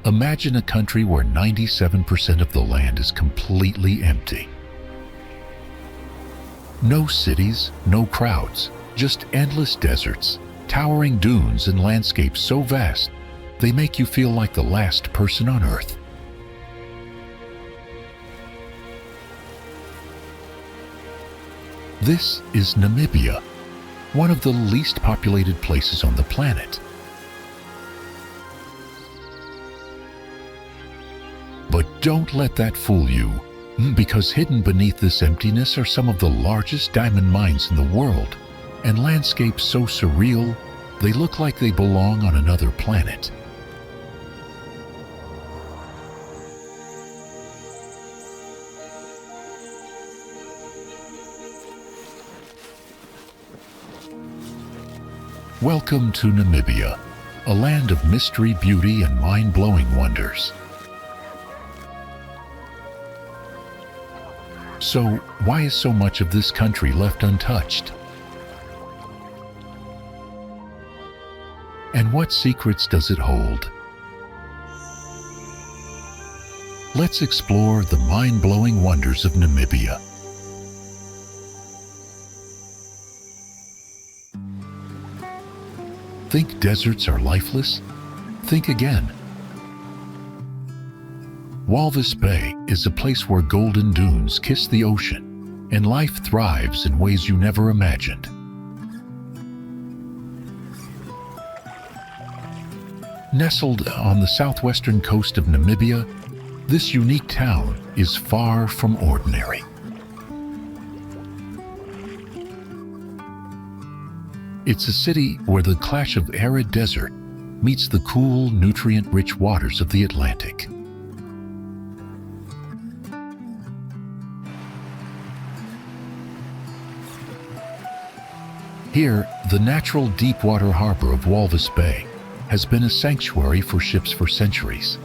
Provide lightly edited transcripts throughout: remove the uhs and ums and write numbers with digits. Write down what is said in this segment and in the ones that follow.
Imagine a country where 97% of the land is completely empty. No cities, no crowds, just endless deserts, towering dunes and landscapes so vast they make you feel like the last person on Earth. This is Namibia, one of the least populated places on the planet. But don't let that fool you, because hidden beneath this emptiness are some of the largest diamond mines in the world, and landscapes so surreal they look like they belong on another planet. Welcome to Namibia, a land of mystery, beauty, and mind-blowing wonders. So, why is so much of this country left untouched? And what secrets does it hold? Let's explore the mind-blowing wonders of Namibia. Think deserts are lifeless? Think again. Walvis Bay is a place where golden dunes kiss the ocean, and life thrives in ways you never imagined. Nestled on the southwestern coast of Namibia, this unique town is far from ordinary. It's a city where the clash of arid desert meets the cool, nutrient-rich waters of the Atlantic. Here, the natural deep-water harbor of Walvis Bay has been a sanctuary for ships for centuries.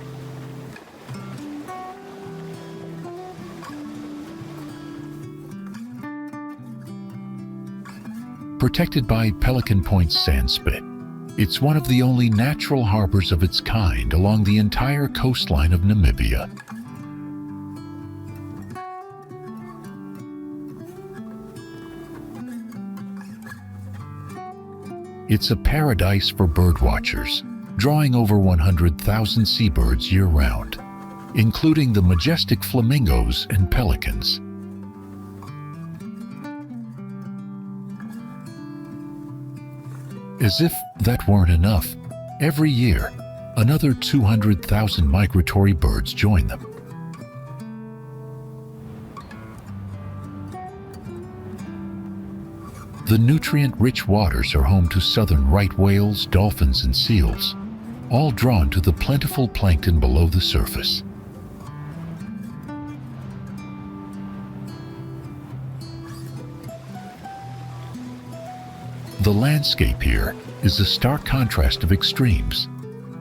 Protected by Pelican Point's sandspit, it's one of the only natural harbors of its kind along the entire coastline of Namibia. It's a paradise for birdwatchers, drawing over 100,000 seabirds year-round, including the majestic flamingos and pelicans. As if that weren't enough, every year, another 200,000 migratory birds join them. The nutrient-rich waters are home to southern right whales, dolphins, and seals, all drawn to the plentiful plankton below the surface. The landscape here is a stark contrast of extremes.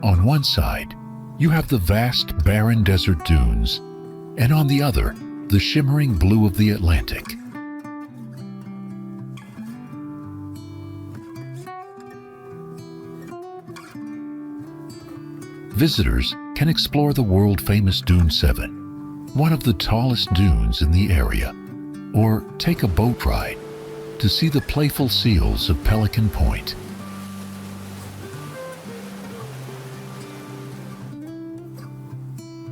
On one side, you have the vast, barren desert dunes, and on the other, the shimmering blue of the Atlantic. Visitors can explore the world-famous Dune 7, one of the tallest dunes in the area, or take a boat ride to see the playful seals of Pelican Point.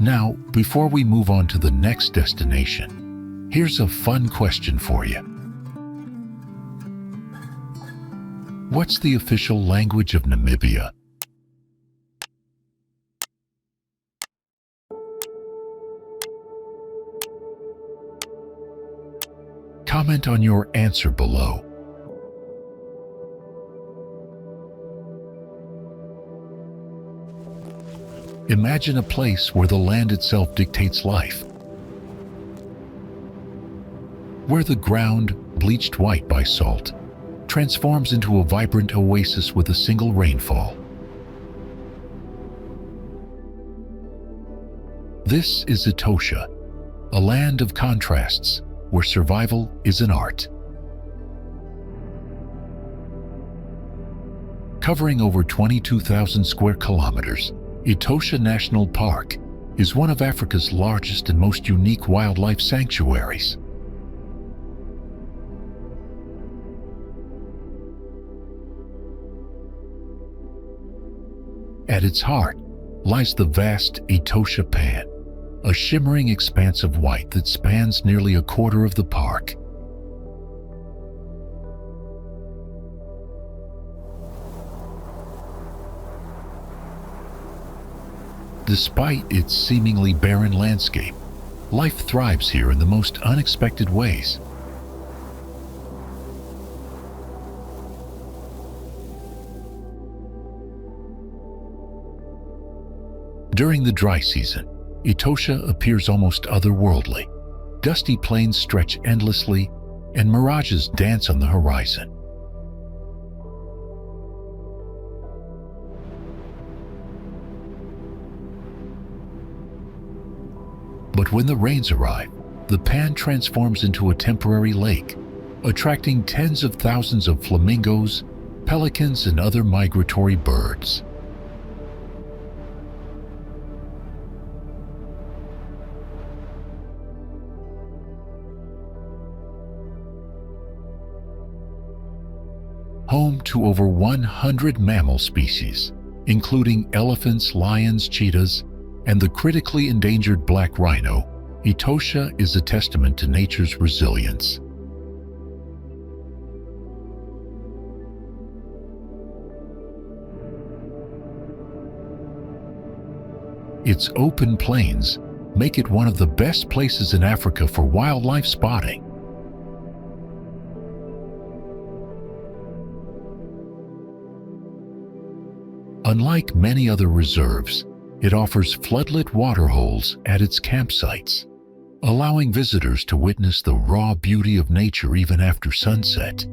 Now, before we move on to the next destination, here's a fun question for you. What's the official language of Namibia? Comment on your answer below. Imagine a place where the land itself dictates life, where the ground, bleached white by salt, transforms into a vibrant oasis with a single rainfall. This is Etosha, a land of contrasts, where survival is an art. Covering over 22,000 square kilometers, Etosha National Park is one of Africa's largest and most unique wildlife sanctuaries. At its heart lies the vast Etosha Pan, a shimmering expanse of white that spans nearly a quarter of the park. Despite its seemingly barren landscape, life thrives here in the most unexpected ways. During the dry season, Etosha appears almost otherworldly. Dusty plains stretch endlessly, and mirages dance on the horizon. But when the rains arrive, the pan transforms into a temporary lake, attracting tens of thousands of flamingos, pelicans, and other migratory birds. Home to over 100 mammal species, including elephants, lions, cheetahs, and the critically endangered black rhino, Etosha is a testament to nature's resilience. Its open plains make it one of the best places in Africa for wildlife spotting. Unlike many other reserves, it offers floodlit waterholes at its campsites, allowing visitors to witness the raw beauty of nature even after sunset.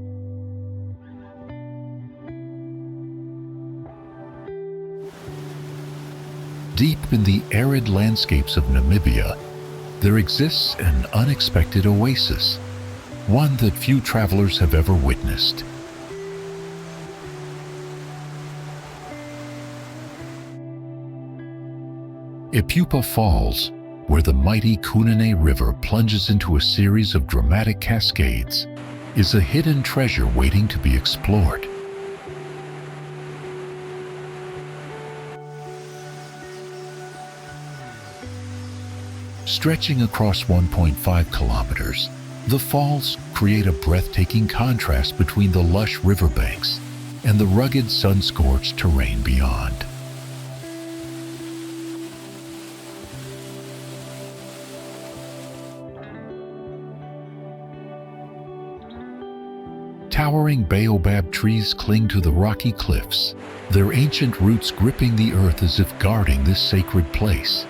Deep in the arid landscapes of Namibia, there exists an unexpected oasis, one that few travelers have ever witnessed. Epupa Falls, where the mighty Kunene River plunges into a series of dramatic cascades, is a hidden treasure waiting to be explored. Stretching across 1.5 kilometers, the falls create a breathtaking contrast between the lush riverbanks and the rugged sun-scorched terrain beyond. Towering baobab trees cling to the rocky cliffs, their ancient roots gripping the earth as if guarding this sacred place.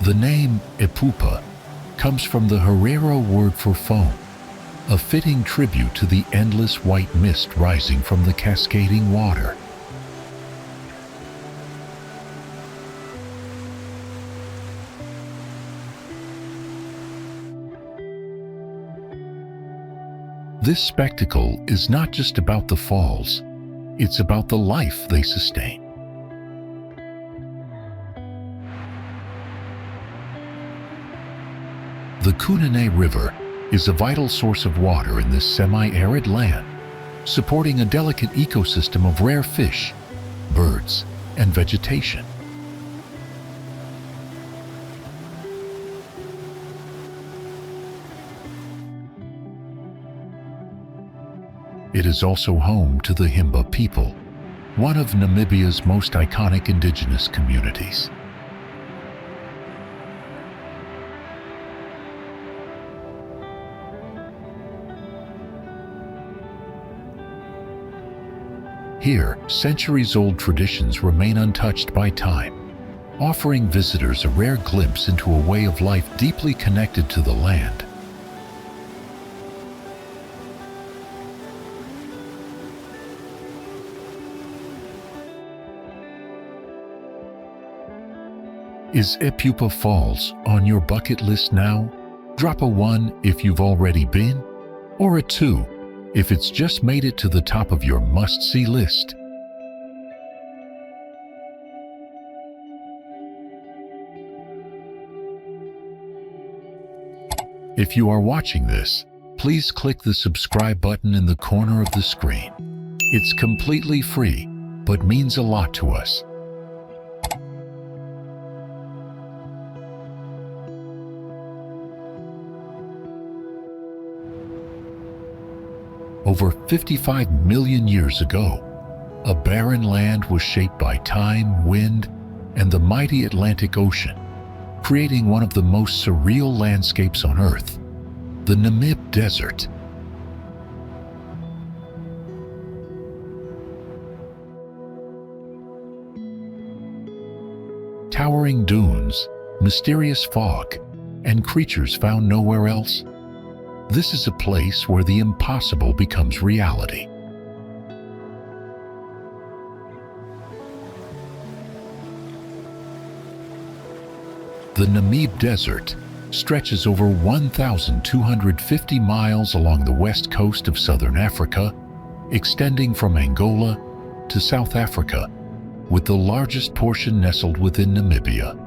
The name Epupa comes from the Herero word for foam, a fitting tribute to the endless white mist rising from the cascading water. This spectacle is not just about the falls, it's about the life they sustain. The Kunene River is a vital source of water in this semi-arid land, supporting a delicate ecosystem of rare fish, birds, and vegetation. It is also home to the Himba people, one of Namibia's most iconic indigenous communities. Here, centuries-old traditions remain untouched by time, offering visitors a rare glimpse into a way of life deeply connected to the land. Is Epupa Falls on your bucket list now, Drop a 1 if you've already been, or a 2 if it's just made it to the top of your must-see list. If you are watching this, please click the subscribe button in the corner of the screen. It's completely free, but means a lot to us. Over 55 million years ago, a barren land was shaped by time, wind, and the mighty Atlantic Ocean, creating one of the most surreal landscapes on Earth, the Namib Desert. Towering dunes, mysterious fog, and creatures found nowhere else. This is a place where the impossible becomes reality. The Namib Desert stretches over 1,250 miles along the west coast of southern Africa, extending from Angola to South Africa, with the largest portion nestled within Namibia.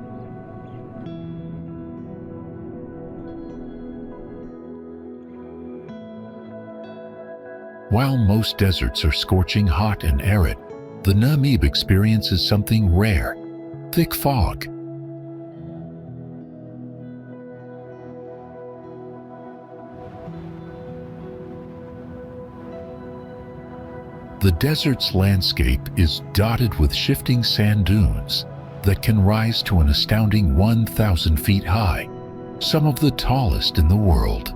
While most deserts are scorching hot and arid, the Namib experiences something rare: thick fog. The desert's landscape is dotted with shifting sand dunes that can rise to an astounding 1,000 feet high, some of the tallest in the world.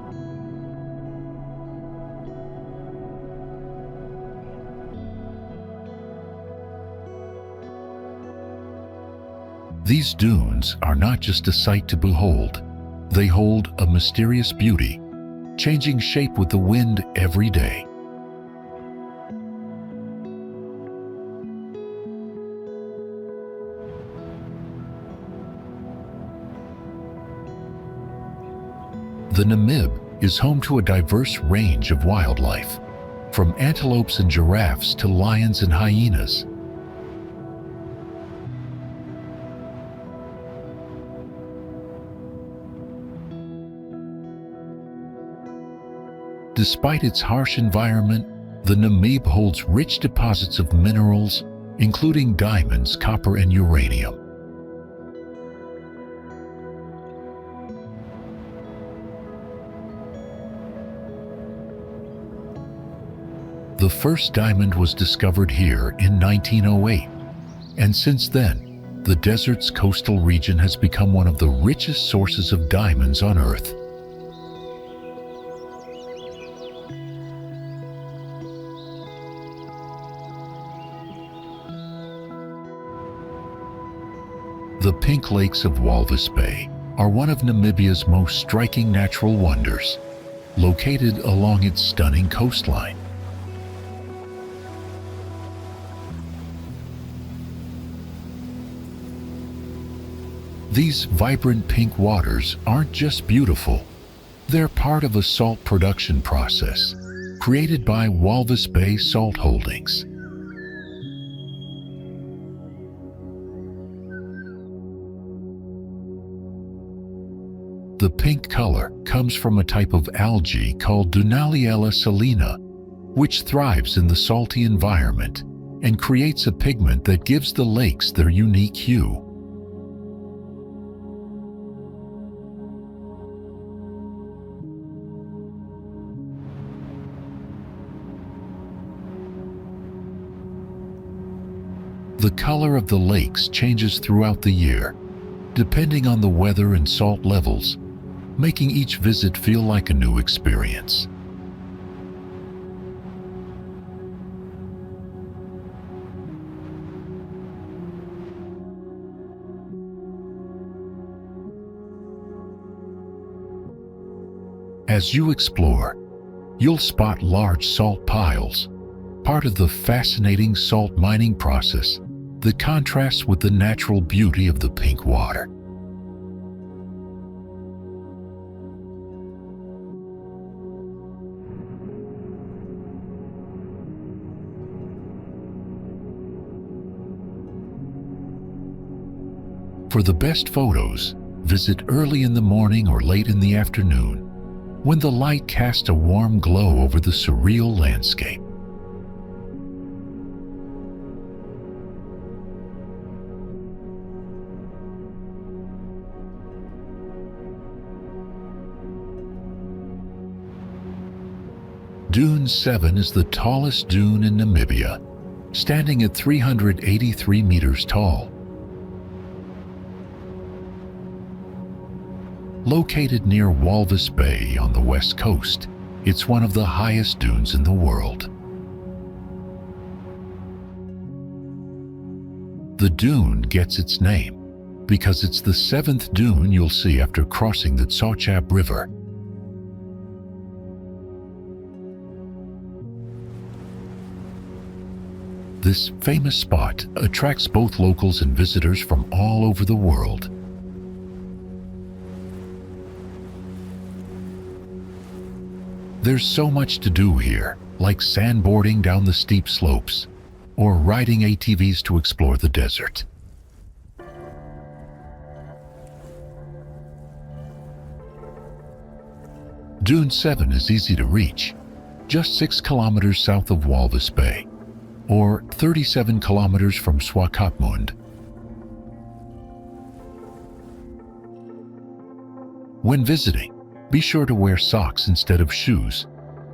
These dunes are not just a sight to behold. They hold a mysterious beauty, changing shape with the wind every day. The Namib is home to a diverse range of wildlife, from antelopes and giraffes to lions and hyenas. Despite its harsh environment, the Namib holds rich deposits of minerals, including diamonds, copper, and uranium. The first diamond was discovered here in 1908, and since then, the desert's coastal region has become one of the richest sources of diamonds on Earth. The pink lakes of Walvis Bay are one of Namibia's most striking natural wonders, located along its stunning coastline. These vibrant pink waters aren't just beautiful, they're part of a salt production process created by Walvis Bay Salt Holdings. The pink color comes from a type of algae called Dunaliella salina, which thrives in the salty environment and creates a pigment that gives the lakes their unique hue. The color of the lakes changes throughout the year, depending on the weather and salt levels, making each visit feel like a new experience. As you explore, you'll spot large salt piles, part of the fascinating salt mining process that contrasts with the natural beauty of the pink water. For the best photos, visit early in the morning or late in the afternoon, when the light casts a warm glow over the surreal landscape. Dune 7 is the tallest dune in Namibia, standing at 383 meters tall. Located near Walvis Bay on the west coast, it's one of the highest dunes in the world. The dune gets its name because it's the seventh dune you'll see after crossing the Tsochab River. This famous spot attracts both locals and visitors from all over the world. There's so much to do here, like sandboarding down the steep slopes or riding ATVs to explore the desert. Dune 7 is easy to reach, just 6 kilometers south of Walvis Bay, or 37 kilometers from Swakopmund. When visiting, be sure to wear socks instead of shoes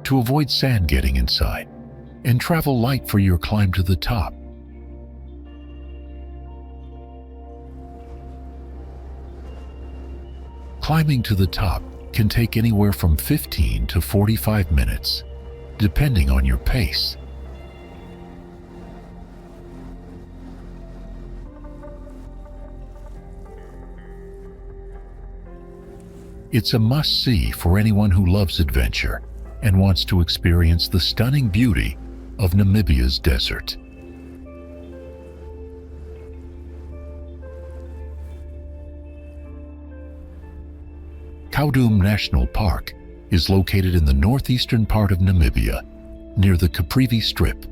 to avoid sand getting inside, and travel light for your climb to the top. Climbing to the top can take anywhere from 15 to 45 minutes, depending on your pace. It's a must-see for anyone who loves adventure and wants to experience the stunning beauty of Namibia's desert. Khaudum National Park is located in the northeastern part of Namibia, near the Caprivi Strip.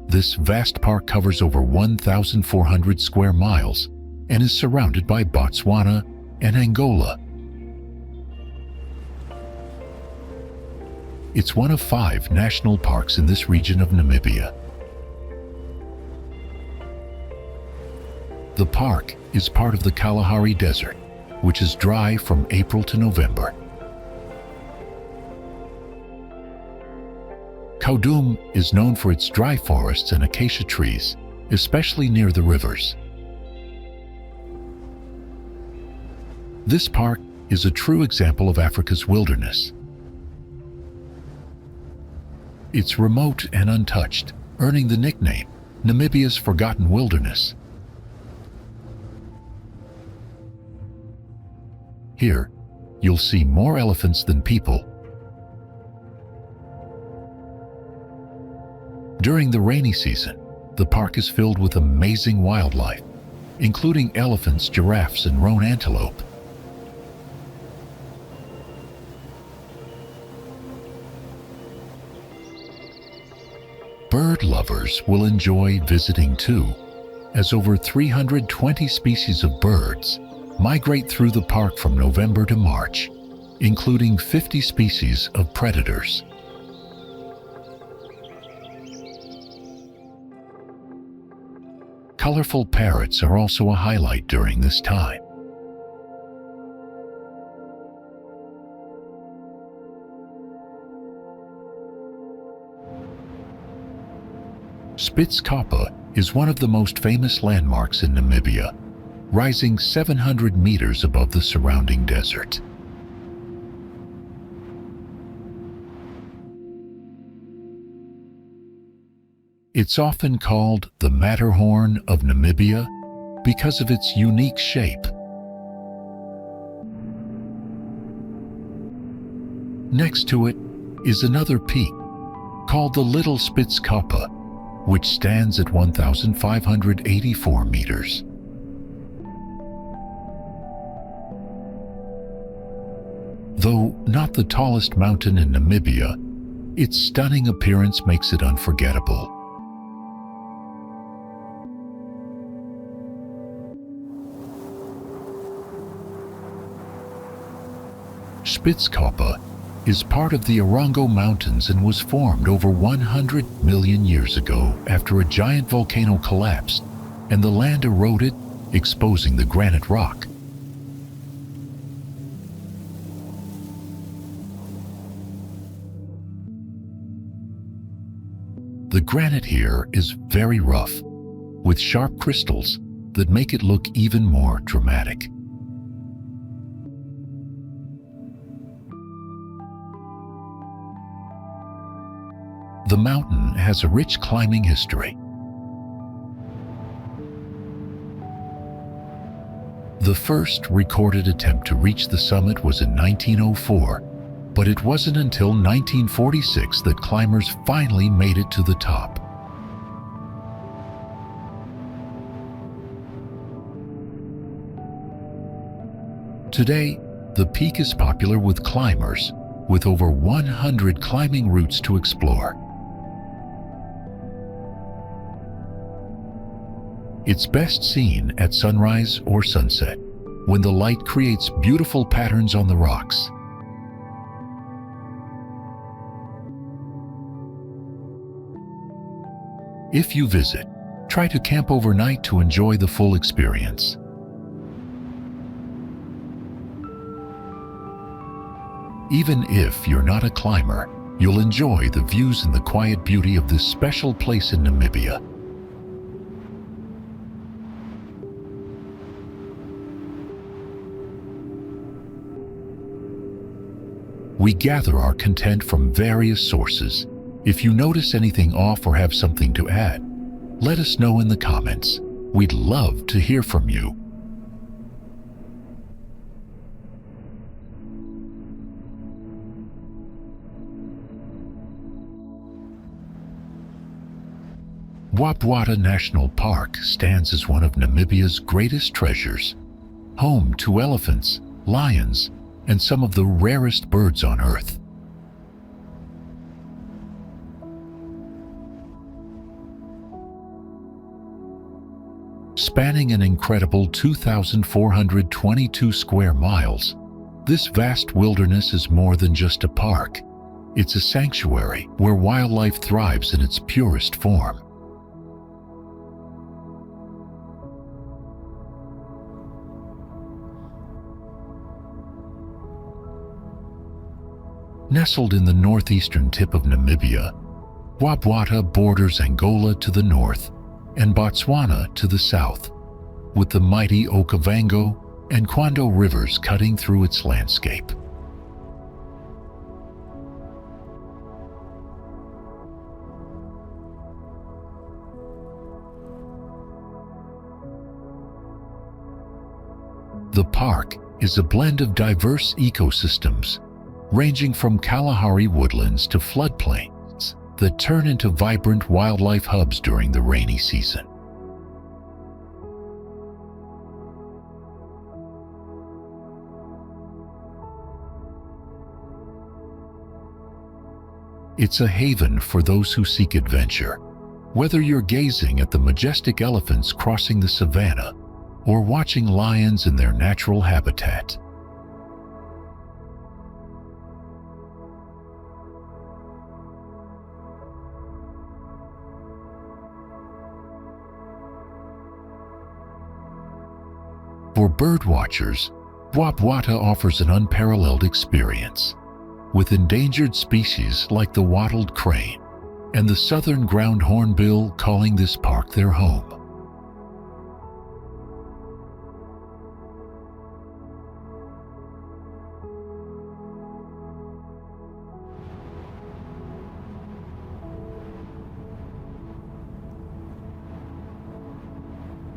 This vast park covers over 1,400 square miles and is surrounded by Botswana and Angola. It's one of 5 national parks in this region of Namibia. The park is part of the Kalahari Desert, which is dry from April to November. Khaudum is known for its dry forests and acacia trees, especially near the rivers. This park is a true example of Africa's wilderness. It's remote and untouched, earning the nickname Namibia's Forgotten Wilderness. Here, you'll see more elephants than people. During the rainy season, the park is filled with amazing wildlife, including elephants, giraffes, and roan antelope. Bird lovers will enjoy visiting too, as over 320 species of birds migrate through the park from November to March, including 50 species of predators. Colorful parrots are also a highlight during this time. Spitzkoppe is one of the most famous landmarks in Namibia, rising 700 meters above the surrounding desert. It's often called the Matterhorn of Namibia because of its unique shape. Next to it is another peak called the Little Spitzkoppe, which stands at 1,584 meters. Though not the tallest mountain in Namibia, its stunning appearance makes it unforgettable. Spitzkoppe is part of the Erongo Mountains and was formed over 100 million years ago after a giant volcano collapsed and the land eroded, exposing the granite rock. The granite here is very rough, with sharp crystals that make it look even more dramatic. The mountain has a rich climbing history. The first recorded attempt to reach the summit was in 1904, but it wasn't until 1946 that climbers finally made it to the top. Today, the peak is popular with climbers, with over 100 climbing routes to explore. It's best seen at sunrise or sunset, when the light creates beautiful patterns on the rocks. If you visit, try to camp overnight to enjoy the full experience. Even if you're not a climber, you'll enjoy the views and the quiet beauty of this special place in Namibia. We gather our content from various sources. If you notice anything off or have something to add, let us know in the comments. We'd love to hear from you. Bwabwata National Park stands as one of Namibia's greatest treasures, home to elephants, lions, and some of the rarest birds on Earth. Spanning an incredible 2,422 square miles, this vast wilderness is more than just a park. It's a sanctuary where wildlife thrives in its purest form. Nestled in the northeastern tip of Namibia, Bwabwata borders Angola to the north and Botswana to the south, with the mighty Okavango and Kwando rivers cutting through its landscape. The park is a blend of diverse ecosystems, ranging from Kalahari woodlands to floodplains that turn into vibrant wildlife hubs during the rainy season. It's a haven for those who seek adventure, whether you're gazing at the majestic elephants crossing the savanna or watching lions in their natural habitat. For birdwatchers, Bwabwata offers an unparalleled experience, with endangered species like the wattled crane and the southern ground hornbill calling this park their home.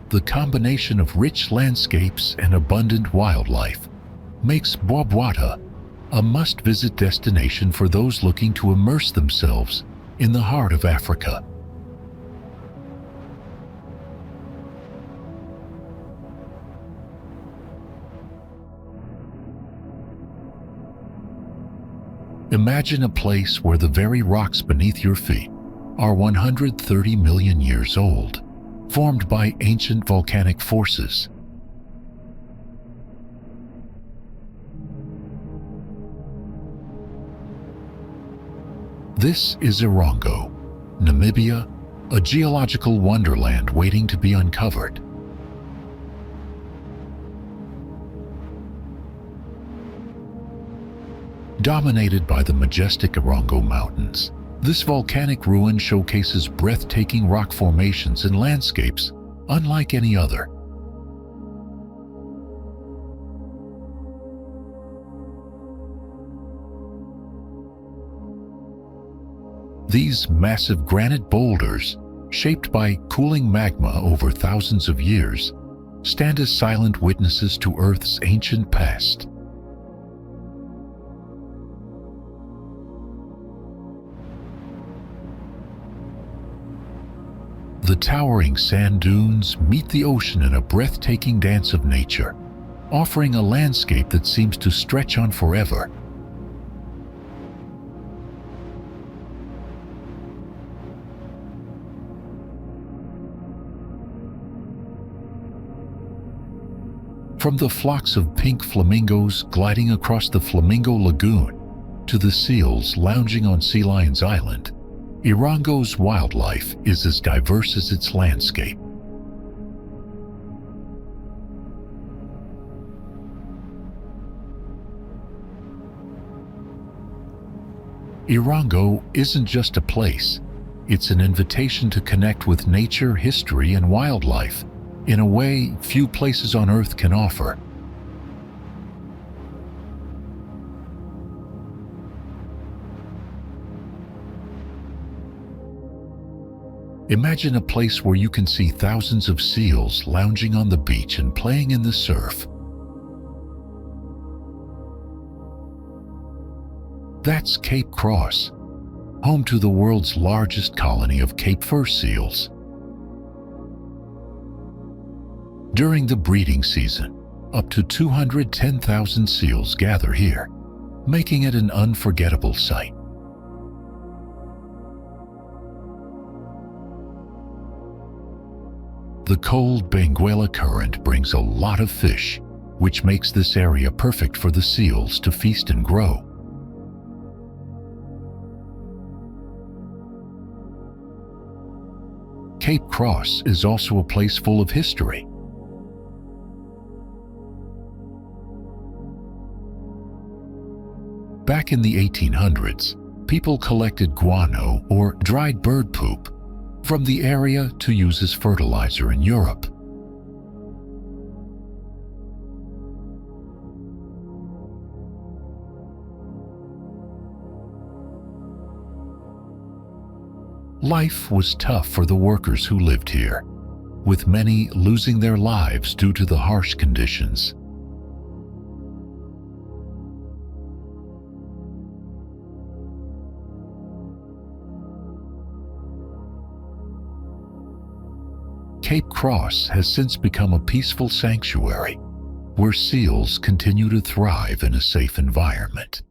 The combination of rich landscapes and abundant wildlife makes Bwabwata a must-visit destination for those looking to immerse themselves in the heart of Africa. Imagine a place where the very rocks beneath your feet are 130 million years old, formed by ancient volcanic forces. This is Erongo, Namibia, a geological wonderland waiting to be uncovered. Dominated by the majestic Erongo Mountains, this volcanic ruin showcases breathtaking rock formations and landscapes unlike any other. These massive granite boulders, shaped by cooling magma over thousands of years, stand as silent witnesses to Earth's ancient past. The towering sand dunes meet the ocean in a breathtaking dance of nature, offering a landscape that seems to stretch on forever. From the flocks of pink flamingos gliding across the Flamingo Lagoon to the seals lounging on Sea Lions Island, Erongo's wildlife is as diverse as its landscape. Erongo isn't just a place, it's an invitation to connect with nature, history, and wildlife in a way few places on Earth can offer. Imagine a place where you can see thousands of seals lounging on the beach and playing in the surf. That's Cape Cross, home to the world's largest colony of Cape fur seals. During the breeding season, up to 210,000 seals gather here, making it an unforgettable sight. The cold Benguela current brings a lot of fish, which makes this area perfect for the seals to feast and grow. Cape Cross is also a place full of history. Back in the 1800s, people collected guano, or dried bird poop, from the area to use as fertilizer in Europe. Life was tough for the workers who lived here, with many losing their lives due to the harsh conditions. Cape Cross has since become a peaceful sanctuary where seals continue to thrive in a safe environment.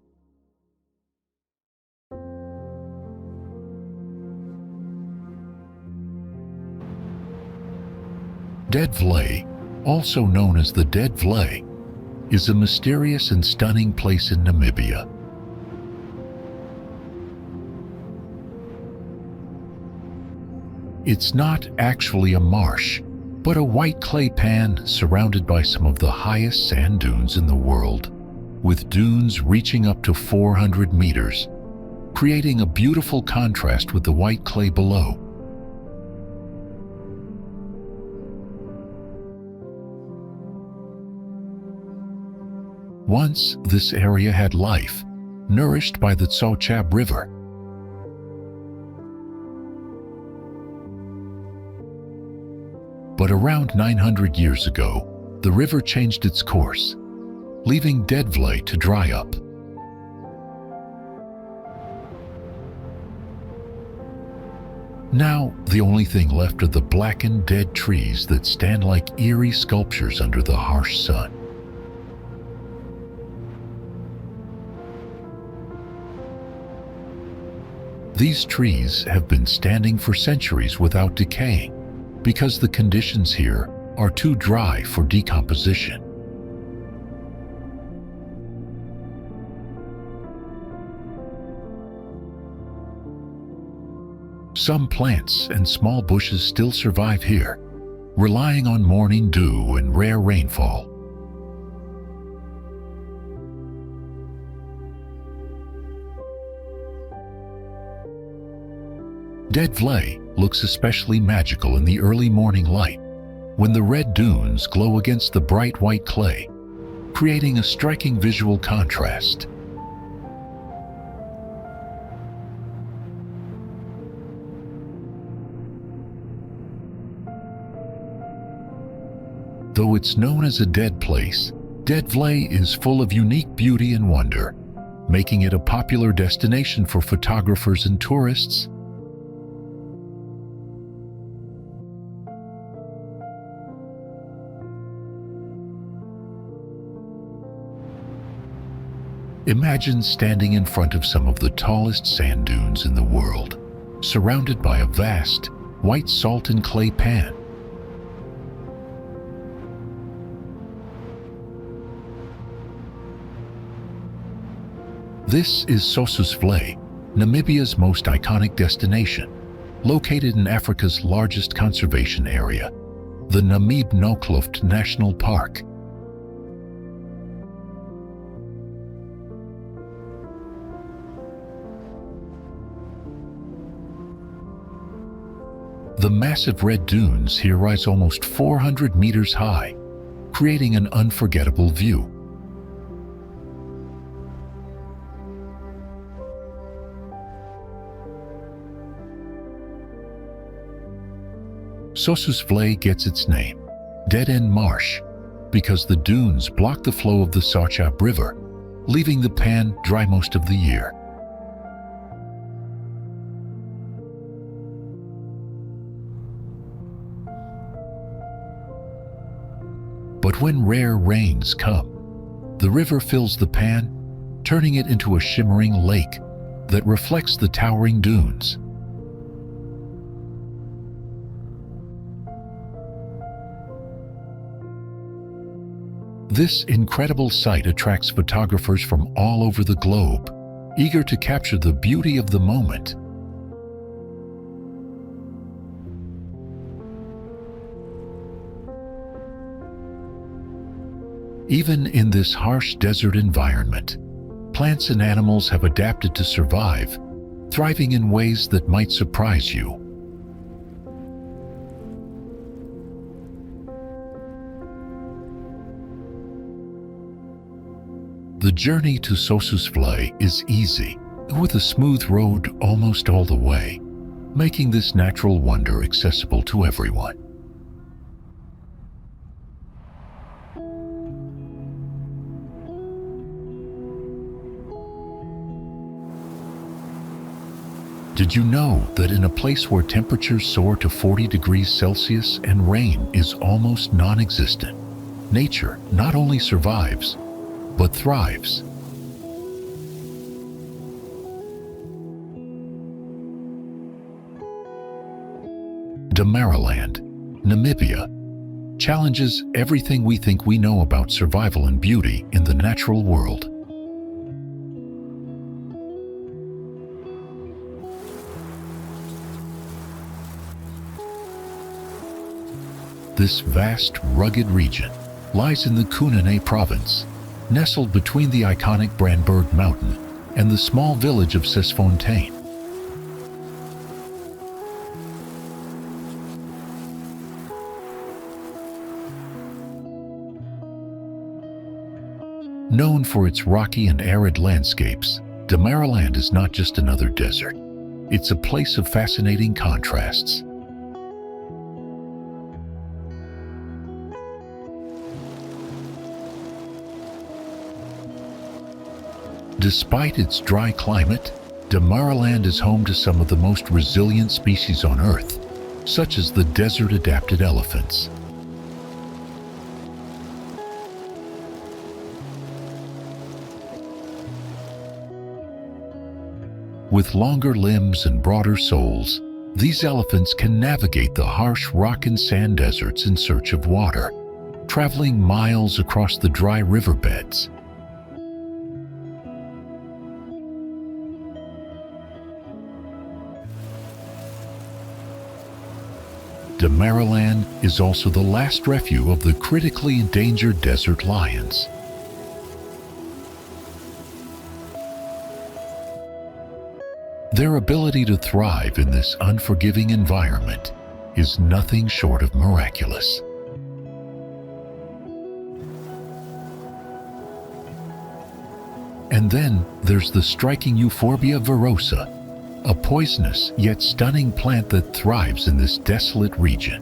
Deadvlei, also known as the Deadvlei, is a mysterious and stunning place in Namibia. It's not actually a marsh, but a white clay pan surrounded by some of the highest sand dunes in the world, with dunes reaching up to 400 meters, creating a beautiful contrast with the white clay below. Once, this area had life, nourished by the Tsochab River. But around 900 years ago, the river changed its course, leaving Deadvlei to dry up. Now, the only thing left are the blackened dead trees that stand like eerie sculptures under the harsh sun. These trees have been standing for centuries without decaying, because the conditions here are too dry for decomposition. Some plants and small bushes still survive here, relying on morning dew and rare rainfall. Deadvlei looks especially magical in the early morning light, when the red dunes glow against the bright white clay, creating a striking visual contrast. Though it's known as a dead place, Deadvlei is full of unique beauty and wonder, making it a popular destination for photographers and tourists. Imagine standing in front of some of the tallest sand dunes in the world, surrounded by a vast, white salt and clay pan. This is Sossusvlei, Namibia's most iconic destination, located in Africa's largest conservation area, the Namib National Park. The massive red dunes here rise almost 400 meters high, creating an unforgettable view. Sossusvlei gets its name, dead-end marsh, because the dunes block the flow of the Sossusvlei River, leaving the pan dry most of the year. But when rare rains come, the river fills the pan, turning it into a shimmering lake that reflects the towering dunes. This incredible sight attracts photographers from all over the globe, eager to capture the beauty of the moment. Even in this harsh desert environment, plants and animals have adapted to survive, thriving in ways that might surprise you. The journey to Sossusvlei is easy, with a smooth road almost all the way, making this natural wonder accessible to everyone. Did you know that in a place where temperatures soar to 40 degrees Celsius and rain is almost non-existent, nature not only survives, but thrives? Damaraland, Namibia, challenges everything we think we know about survival and beauty in the natural world. This vast, rugged region lies in the Kunene province, nestled between the iconic Brandberg Mountain and the small village of Sesfontein. Known for its rocky and arid landscapes, Damaraland is not just another desert. It's a place of fascinating contrasts. Despite its dry climate, Damaraland is home to some of the most resilient species on Earth, such as the desert-adapted elephants. With longer limbs and broader soles, these elephants can navigate the harsh rock and sand deserts in search of water, traveling miles across the dry riverbeds. Damaraland is also the last refuge of the critically endangered desert lions. Their ability to thrive in this unforgiving environment is nothing short of miraculous. And then there's the striking Euphorbia virosa, a poisonous yet stunning plant that thrives in this desolate region.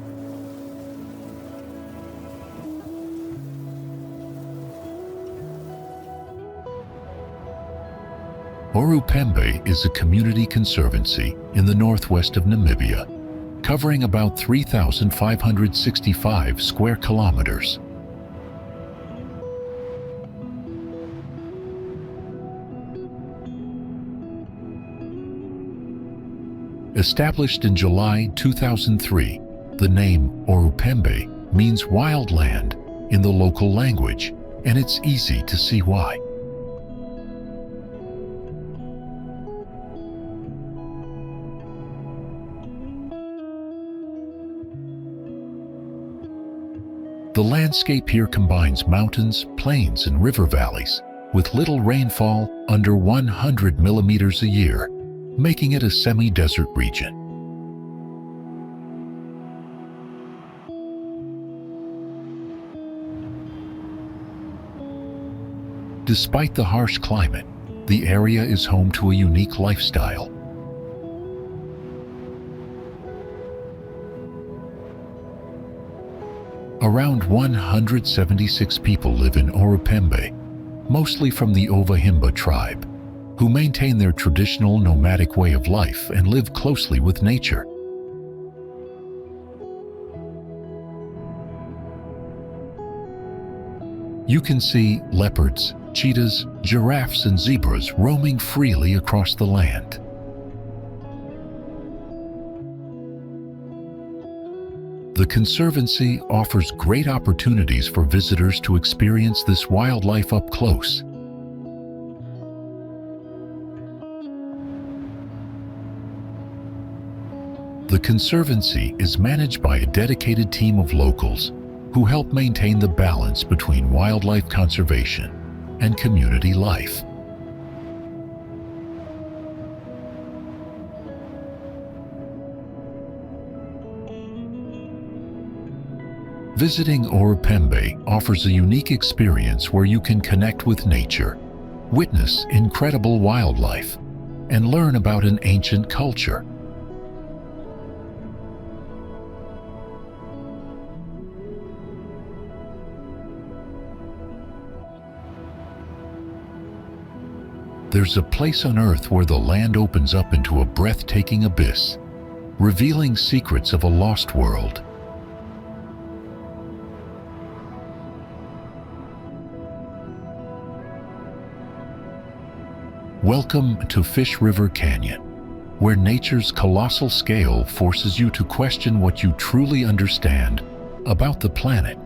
Orupembe is a community conservancy in the northwest of Namibia, covering about 3,565 square kilometers. Established in July 2003, the name Orupembe means wild land in the local language, and it's easy to see why. The landscape here combines mountains, plains, and river valleys, with little rainfall under 100 millimeters a year, making it a semi-desert region. Despite the harsh climate, the area is home to a unique lifestyle. Around 176 people live in Orupembe, mostly from the Ovahimba tribe, who maintain their traditional nomadic way of life and live closely with nature. You can see leopards, cheetahs, giraffes, and zebras roaming freely across the land. The Conservancy offers great opportunities for visitors to experience this wildlife up close. The Conservancy is managed by a dedicated team of locals who help maintain the balance between wildlife conservation and community life. Visiting Orupembe offers a unique experience where you can connect with nature, witness incredible wildlife, and learn about an ancient culture. There's a place on Earth where the land opens up into a breathtaking abyss, revealing secrets of a lost world. Welcome to Fish River Canyon, where nature's colossal scale forces you to question what you truly understand about the planet.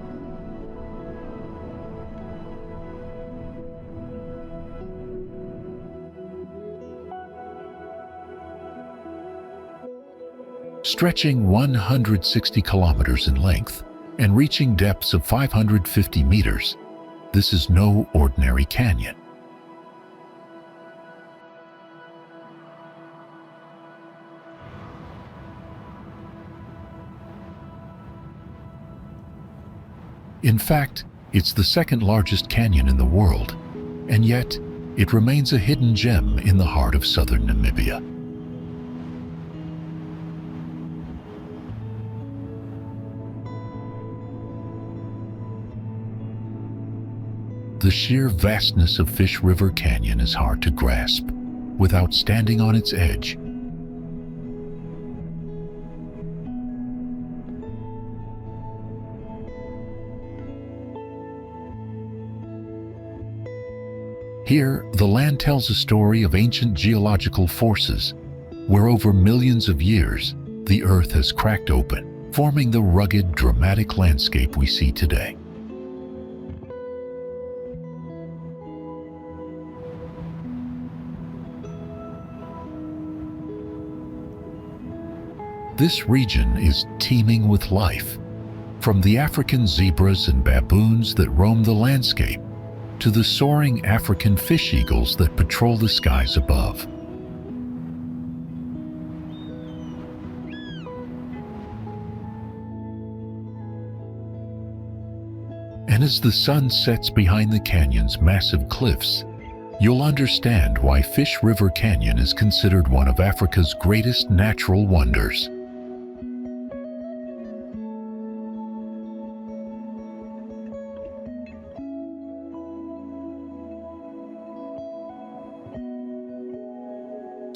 Stretching 160 kilometers in length and reaching depths of 550 meters, this is no ordinary canyon. In fact, it's the second largest canyon in the world, and yet it remains a hidden gem in the heart of southern Namibia. The sheer vastness of Fish River Canyon is hard to grasp without standing on its edge. Here, the land tells a story of ancient geological forces, where over millions of years, the Earth has cracked open, forming the rugged, dramatic landscape we see today. This region is teeming with life, from the African zebras and baboons that roam the landscape to the soaring African fish eagles that patrol the skies above. And as the sun sets behind the canyon's massive cliffs, you'll understand why Fish River Canyon is considered one of Africa's greatest natural wonders.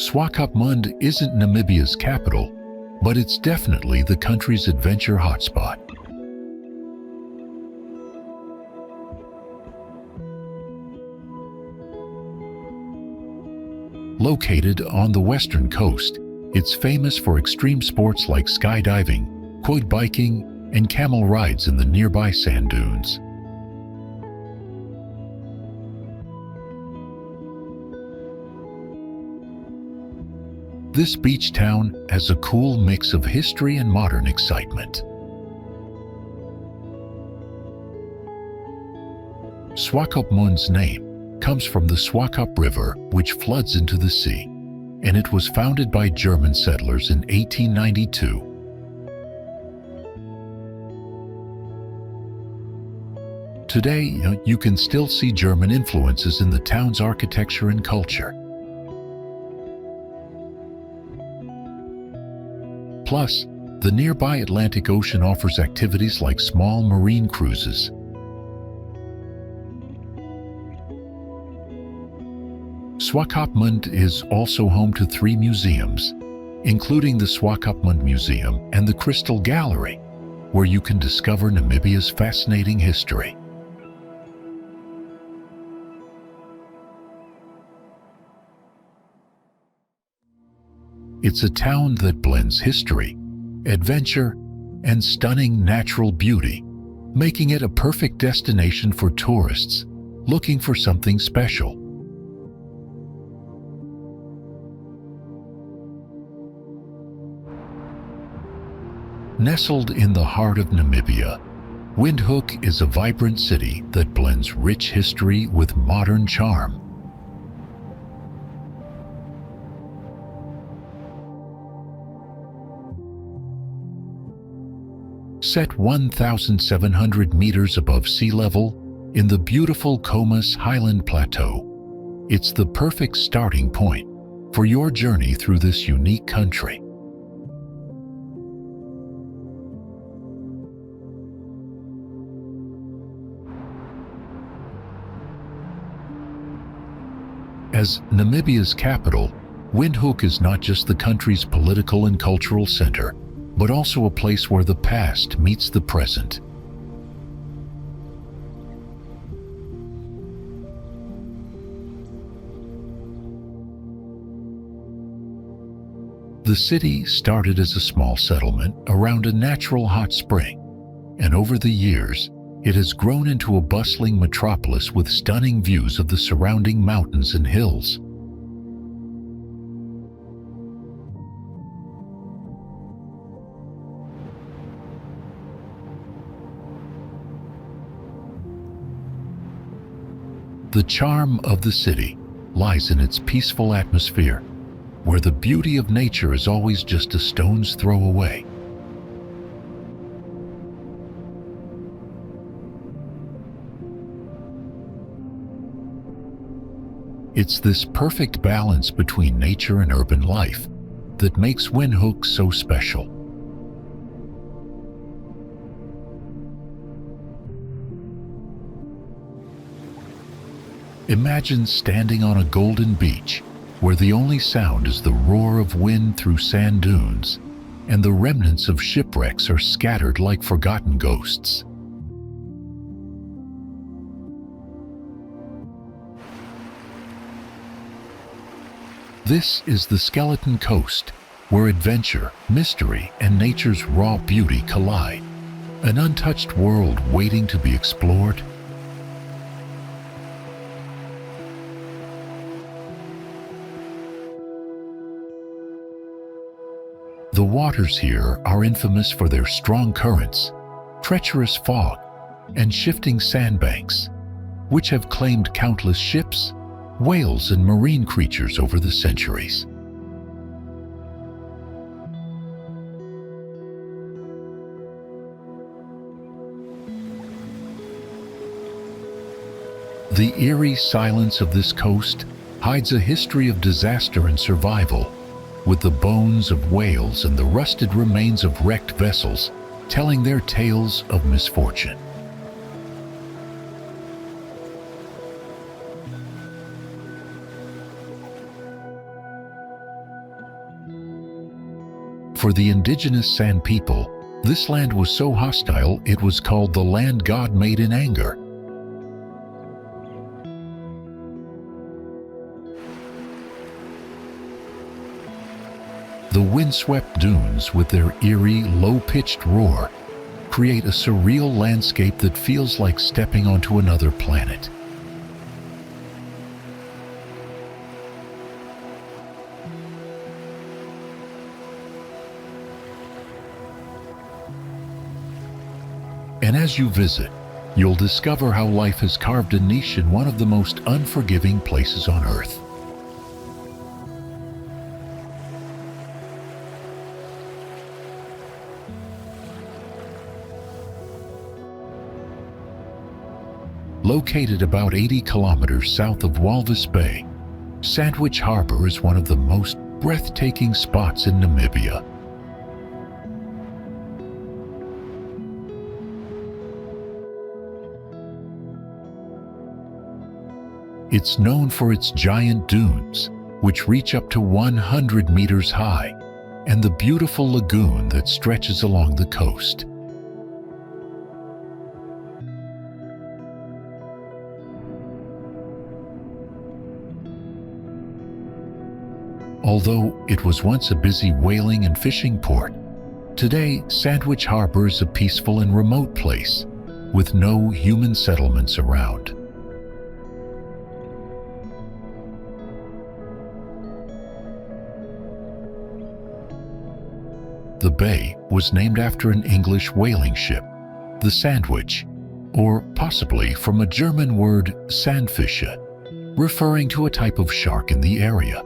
Swakopmund isn't Namibia's capital, but it's definitely the country's adventure hotspot. Located on the western coast, it's famous for extreme sports like skydiving, quad biking, and camel rides in the nearby sand dunes. This beach town has a cool mix of history and modern excitement. Swakopmund's name comes from the Swakop River, which floods into the sea, and it was founded by German settlers in 1892. Today, you can still see German influences in the town's architecture and culture. Plus, the nearby Atlantic Ocean offers activities like small marine cruises. Swakopmund is also home to 3 museums, including the Swakopmund Museum and the Crystal Gallery, where you can discover Namibia's fascinating history. It's a town that blends history, adventure, and stunning natural beauty, making it a perfect destination for tourists looking for something special. Nestled in the heart of Namibia, Windhoek is a vibrant city that blends rich history with modern charm. Set 1,700 meters above sea level in the beautiful Comus Highland Plateau, it's the perfect starting point for your journey through this unique country. As Namibia's capital, Windhoek is not just the country's political and cultural center, but also a place where the past meets the present. The city started as a small settlement around a natural hot spring, and over the years, it has grown into a bustling metropolis with stunning views of the surrounding mountains and hills. The charm of the city lies in its peaceful atmosphere, where the beauty of nature is always just a stone's throw away. It's this perfect balance between nature and urban life that makes Windhoek so special. Imagine standing on a golden beach where the only sound is the roar of wind through sand dunes, and the remnants of shipwrecks are scattered like forgotten ghosts. This is the Skeleton Coast, where adventure, mystery, and nature's raw beauty collide. An untouched world waiting to be explored. The waters here are infamous for their strong currents, treacherous fog, and shifting sandbanks, which have claimed countless ships, whales, and marine creatures over the centuries. The eerie silence of this coast hides a history of disaster and survival, with the bones of whales and the rusted remains of wrecked vessels telling their tales of misfortune. For the indigenous San people, this land was so hostile it was called the land God made in anger. The windswept dunes, with their eerie, low-pitched roar, create a surreal landscape that feels like stepping onto another planet. And as you visit, you'll discover how life has carved a niche in one of the most unforgiving places on Earth. Located about 80 kilometers south of Walvis Bay, Sandwich Harbour is one of the most breathtaking spots in Namibia. It's known for its giant dunes, which reach up to 100 meters high, and the beautiful lagoon that stretches along the coast. Although it was once a busy whaling and fishing port, today Sandwich Harbour is a peaceful and remote place, with no human settlements around. The bay was named after an English whaling ship, the Sandwich, or possibly from a German word Sandfische, referring to a type of shark in the area.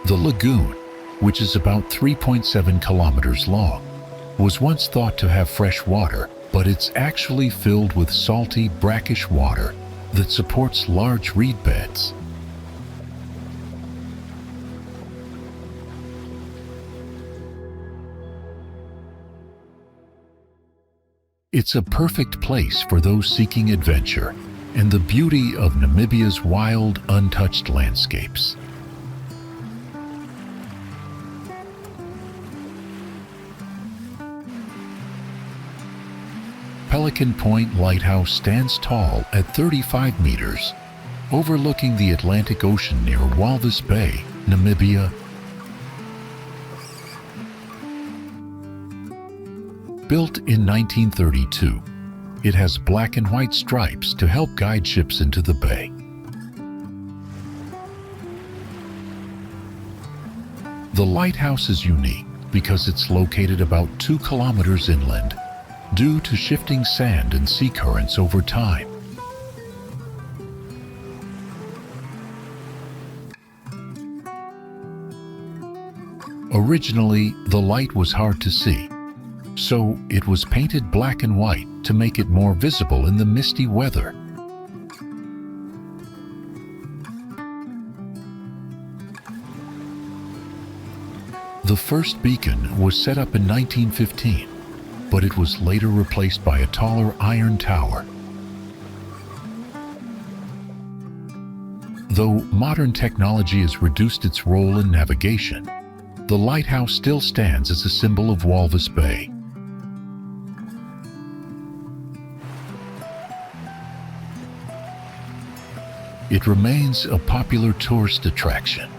The lagoon, which is about 3.7 kilometers long, was once thought to have fresh water, but it's actually filled with salty, brackish water that supports large reed beds. It's a perfect place for those seeking adventure and the beauty of Namibia's wild, untouched landscapes. Pelican Point Lighthouse stands tall at 35 meters, overlooking the Atlantic Ocean near Walvis Bay, Namibia. Built in 1932, it has black and white stripes to help guide ships into the bay. The lighthouse is unique because it's located about 2 kilometers inland, due to shifting sand and sea currents over time. Originally, the light was hard to see, so it was painted black and white to make it more visible in the misty weather. The first beacon was set up in 1915, but it was later replaced by a taller iron tower. Though modern technology has reduced its role in navigation, the lighthouse still stands as a symbol of Walvis Bay. It remains a popular tourist attraction,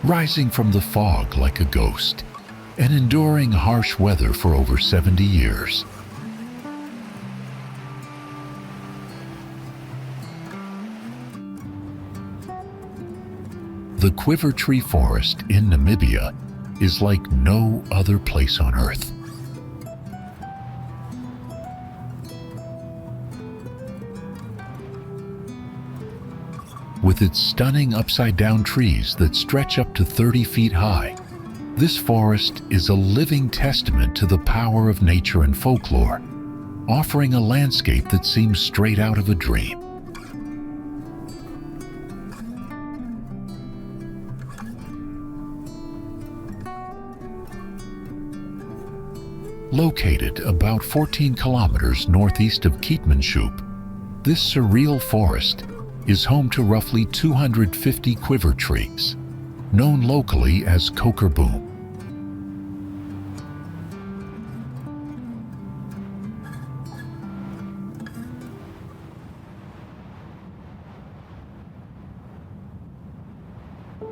rising from the fog like a ghost and enduring harsh weather for over 70 years. The quiver tree forest in Namibia is like no other place on Earth. With its stunning upside-down trees that stretch up to 30 feet high, this forest is a living testament to the power of nature and folklore, offering a landscape that seems straight out of a dream. Located about 14 kilometers northeast of Keetmanshoop, this surreal forest is home to roughly 250 quiver trees, known locally as Kokerboom.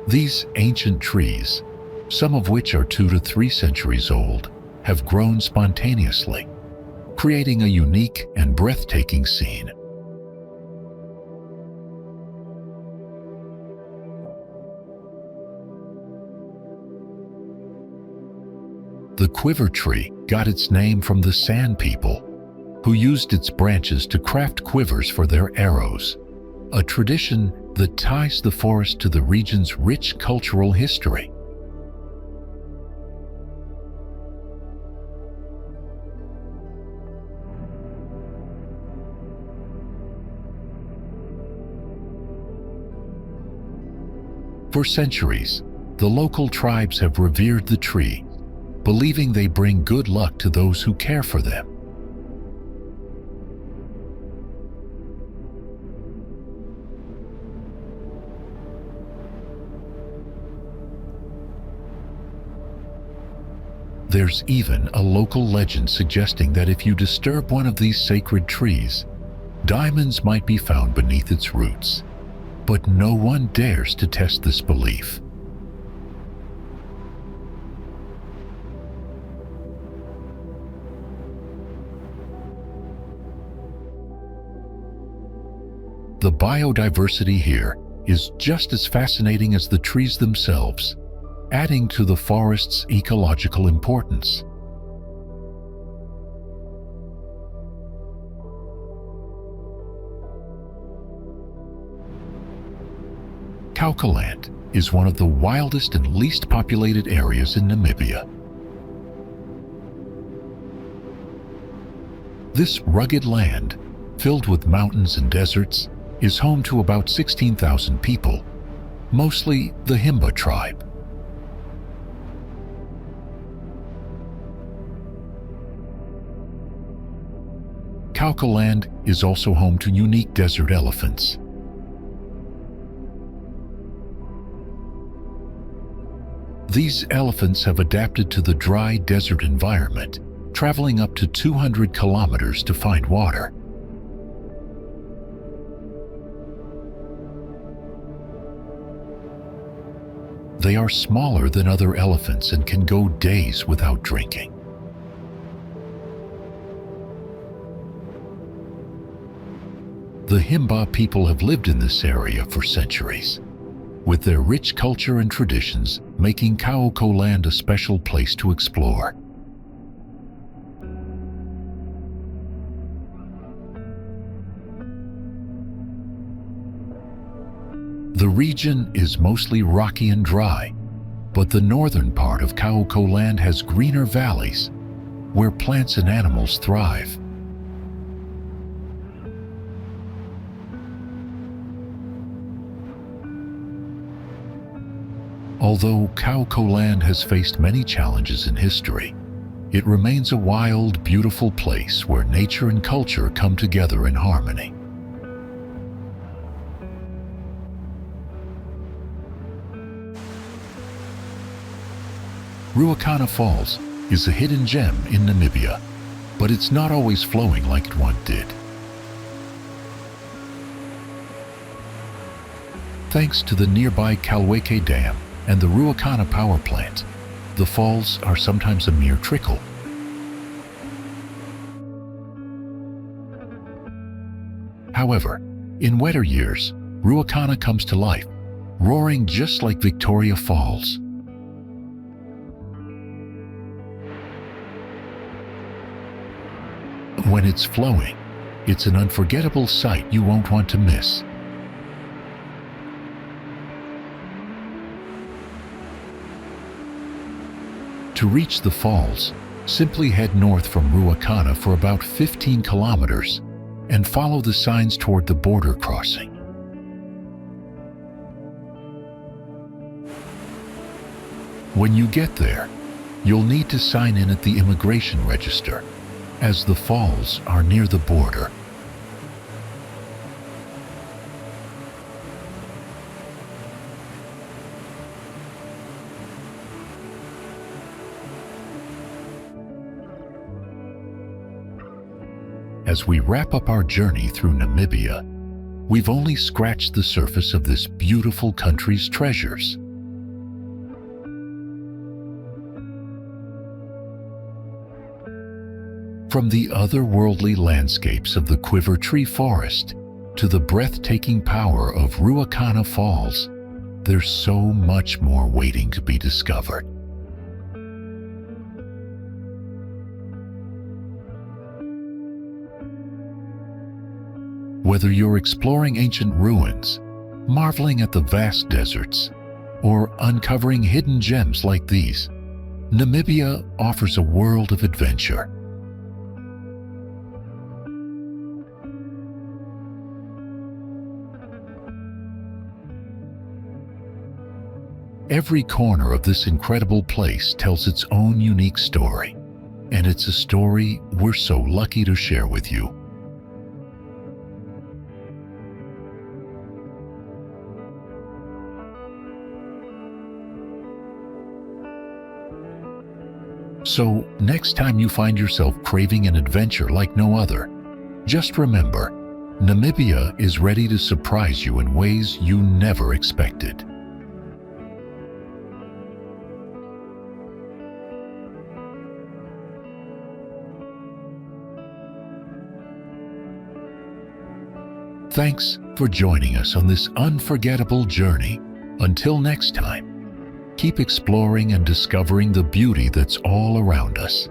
These ancient trees, some of which are 2 to 3 centuries old, have grown spontaneously, creating a unique and breathtaking scene. The quiver tree got its name from the Sand People, who used its branches to craft quivers for their arrows, a tradition that ties the forest to the region's rich cultural history. For centuries, the local tribes have revered the tree, believing they bring good luck to those who care for them. There's even a local legend suggesting that if you disturb one of these sacred trees, diamonds might be found beneath its roots. But no one dares to test this belief. The biodiversity here is just as fascinating as the trees themselves, adding to the forest's ecological importance. Kaokoland is one of the wildest and least populated areas in Namibia. This rugged land, filled with mountains and deserts, is home to about 16,000 people, mostly the Himba tribe. Kaokoland is also home to unique desert elephants. These elephants have adapted to the dry desert environment, traveling up to 200 kilometers to find water. They are smaller than other elephants and can go days without drinking. The Himba people have lived in this area for centuries, with their rich culture and traditions making Kaokoland a special place to explore. The region is mostly rocky and dry, but the northern part of Kaokoland has greener valleys where plants and animals thrive. Although Kaokoland has faced many challenges in history, it remains a wild, beautiful place where nature and culture come together in harmony. Ruacana Falls is a hidden gem in Namibia, but it's not always flowing like it once did. Thanks to the nearby Kalweke Dam and the Ruacana power plant, the falls are sometimes a mere trickle. However, in wetter years, Ruacana comes to life, roaring just like Victoria Falls. When it's flowing, it's an unforgettable sight you won't want to miss. To reach the falls, simply head north from Ruacana for about 15 kilometers and follow the signs toward the border crossing. When you get there, you'll need to sign in at the immigration register, as the falls are near the border. As we wrap up our journey through Namibia, we've only scratched the surface of this beautiful country's treasures. From the otherworldly landscapes of the Quiver Tree Forest to the breathtaking power of Ruacana Falls, there's so much more waiting to be discovered. Whether you're exploring ancient ruins, marveling at the vast deserts, or uncovering hidden gems like these, Namibia offers a world of adventure. Every corner of this incredible place tells its own unique story, and it's a story we're so lucky to share with you. So, next time you find yourself craving an adventure like no other, just remember, Namibia is ready to surprise you in ways you never expected. Thanks for joining us on this unforgettable journey. Until next time, keep exploring and discovering the beauty that's all around us.